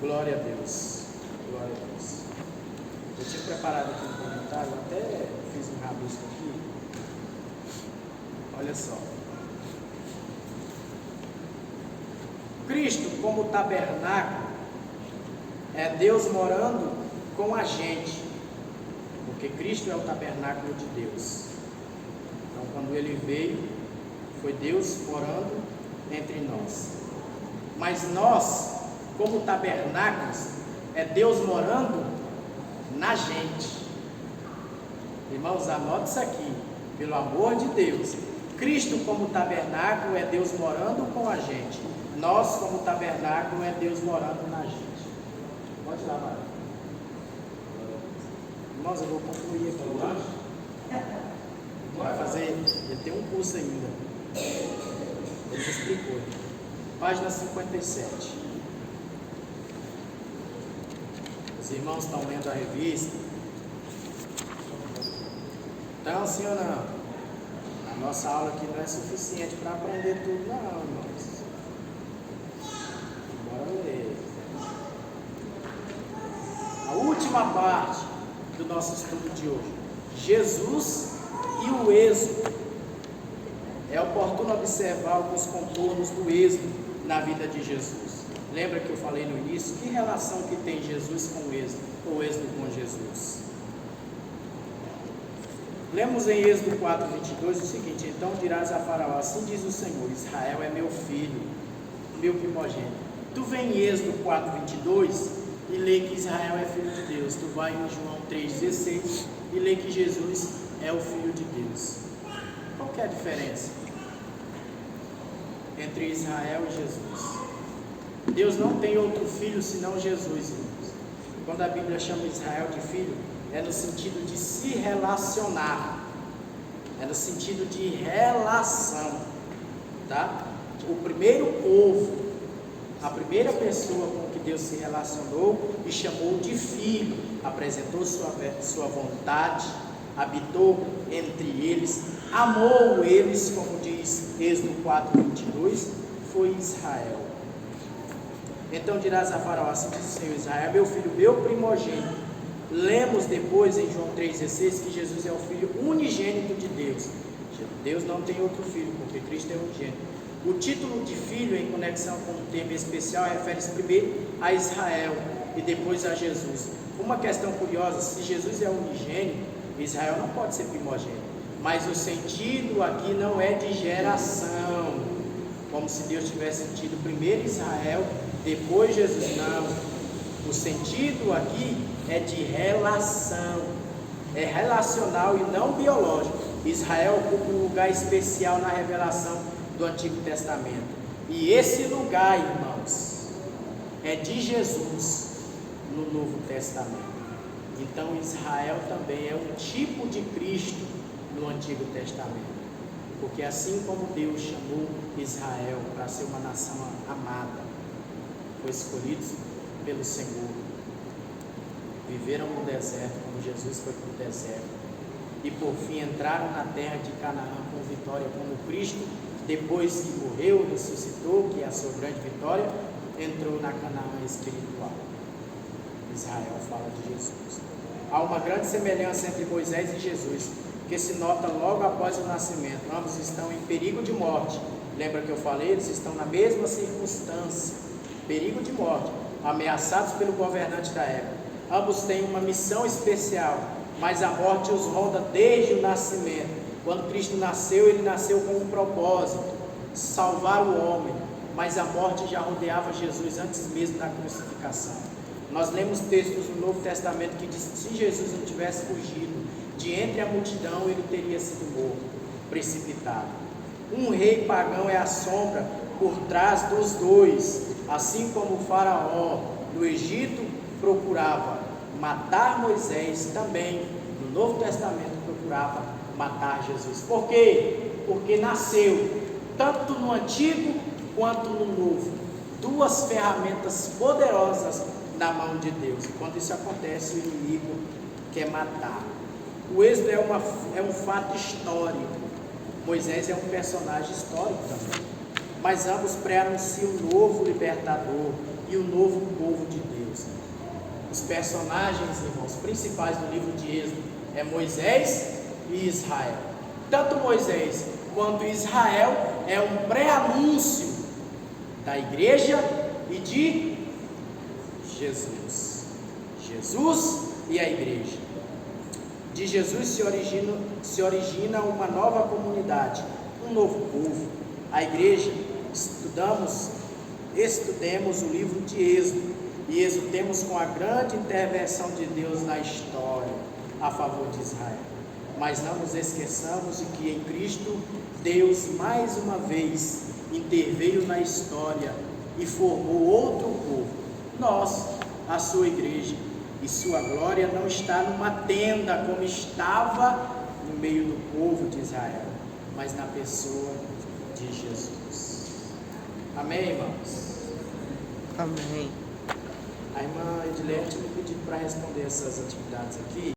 [SPEAKER 1] Glória a Deus, glória a Deus. Eu tinha preparado aqui um comentário, até fiz um rabisco aqui. Olha só. Cristo como tabernáculo é Deus morando com a gente, porque Cristo é o tabernáculo de Deus. Então, quando Ele veio, foi Deus morando entre nós. Mas nós, como tabernáculos, é Deus morando na gente. Irmãos, anote isso aqui, pelo amor de Deus. Cristo como tabernáculo é Deus morando com a gente. Nós como tabernáculo é Deus morando na gente. Pode ir lá, Mara. Irmãos, eu vou concluir aqui. Vai fazer, ele tem um curso ainda. Ele explicou. Página 57. Os irmãos estão lendo a revista. Então, sim ou não? A nossa aula aqui não é suficiente para aprender tudo, não, irmãos. Bora ler. A última parte do nosso estudo de hoje. Jesus e o êxodo. É oportuno observar alguns contornos do êxodo na vida de Jesus. Lembra que eu falei no início? Que relação que tem Jesus com o êxodo, ou o êxodo com Jesus? Lemos em Êxodo 4:22 o seguinte: então dirás a Faraó, assim diz o Senhor, Israel é meu filho, meu primogênito. Tu vem em Êxodo 4:22 e lê que Israel é filho de Deus. Tu vai em João 3:16 e lê que Jesus é o filho de Deus. Qual que é a diferença entre Israel e Jesus? Deus não tem outro filho senão Jesus, irmãos. Quando a Bíblia chama Israel de filho, é no sentido de se relacionar, é no sentido de relação, tá? O primeiro povo, a primeira pessoa com que Deus se relacionou e chamou de filho, apresentou sua vontade, habitou entre eles, amou eles, como diz Êxodo 4:22, foi Israel. Então dirás a Faraó, assim diz o Senhor, Israel, meu filho, meu primogênito. Lemos depois em João 3,16 que Jesus é o Filho unigênito de Deus. Deus não tem outro filho, porque Cristo é unigênito. O título de filho, em conexão com o tema especial, refere-se primeiro a Israel e depois a Jesus. Uma questão curiosa: se Jesus é unigênito, Israel não pode ser primogênito. Mas o sentido aqui não é de geração, como se Deus tivesse tido primeiro Israel, depois Jesus. Não. O sentido aqui é de relação, é relacional e não biológico. Israel ocupa um lugar especial na revelação do Antigo Testamento. E esse lugar, irmãos, é de Jesus no Novo Testamento. Então Israel também é um tipo de Cristo no Antigo Testamento. Porque assim como Deus chamou Israel para ser uma nação amada, foi escolhido pelo Senhor, viveram no deserto, como Jesus foi para o deserto, e por fim entraram na terra de Canaã com vitória, como Cristo, depois que morreu, ressuscitou, que é a sua grande vitória, entrou na Canaã espiritual. Israel fala de Jesus. Há uma grande semelhança entre Moisés e Jesus, que se nota logo após o nascimento. Ambos estão em perigo de morte. Lembra que eu falei? Eles estão na mesma circunstância, perigo de morte, ameaçados pelo governante da época. Ambos têm uma missão especial, mas a morte os ronda desde o nascimento. Quando Cristo nasceu, ele nasceu com um propósito: salvar o homem, mas a morte já rodeava Jesus antes mesmo da crucificação. Nós lemos textos no Novo Testamento que diz que se Jesus não tivesse fugido de entre a multidão, ele teria sido morto, precipitado. Um rei pagão é a sombra por trás dos dois, assim como o faraó no Egito procurava matar Moisés, também no Novo Testamento procurava matar Jesus. Por quê? Porque nasceu tanto no Antigo quanto no Novo duas ferramentas poderosas na mão de Deus. E quando isso acontece, o inimigo quer matar. O êxodo é um fato histórico. Moisés é um personagem histórico também. Mas ambos pré-anunciam o novo libertador e o novo povo de Deus. Os personagens, irmãos, principais do livro de Êxodo é Moisés e Israel. Tanto Moisés quanto Israel é um pré-anúncio da igreja e de Jesus. Jesus e a igreja. De Jesus se origina uma nova comunidade, um novo povo. A igreja, estudemos o livro de Êxodo e exultemos com a grande intervenção de Deus na história a favor de Israel. Mas não nos esqueçamos de que em Cristo Deus mais uma vez interveio na história e formou outro povo, nós, a sua igreja. E sua glória não está numa tenda como estava no meio do povo de Israel, mas na pessoa de Jesus. Amém, irmãos?
[SPEAKER 4] Amém.
[SPEAKER 1] A irmã Edilete me pediu para responder essas atividades aqui.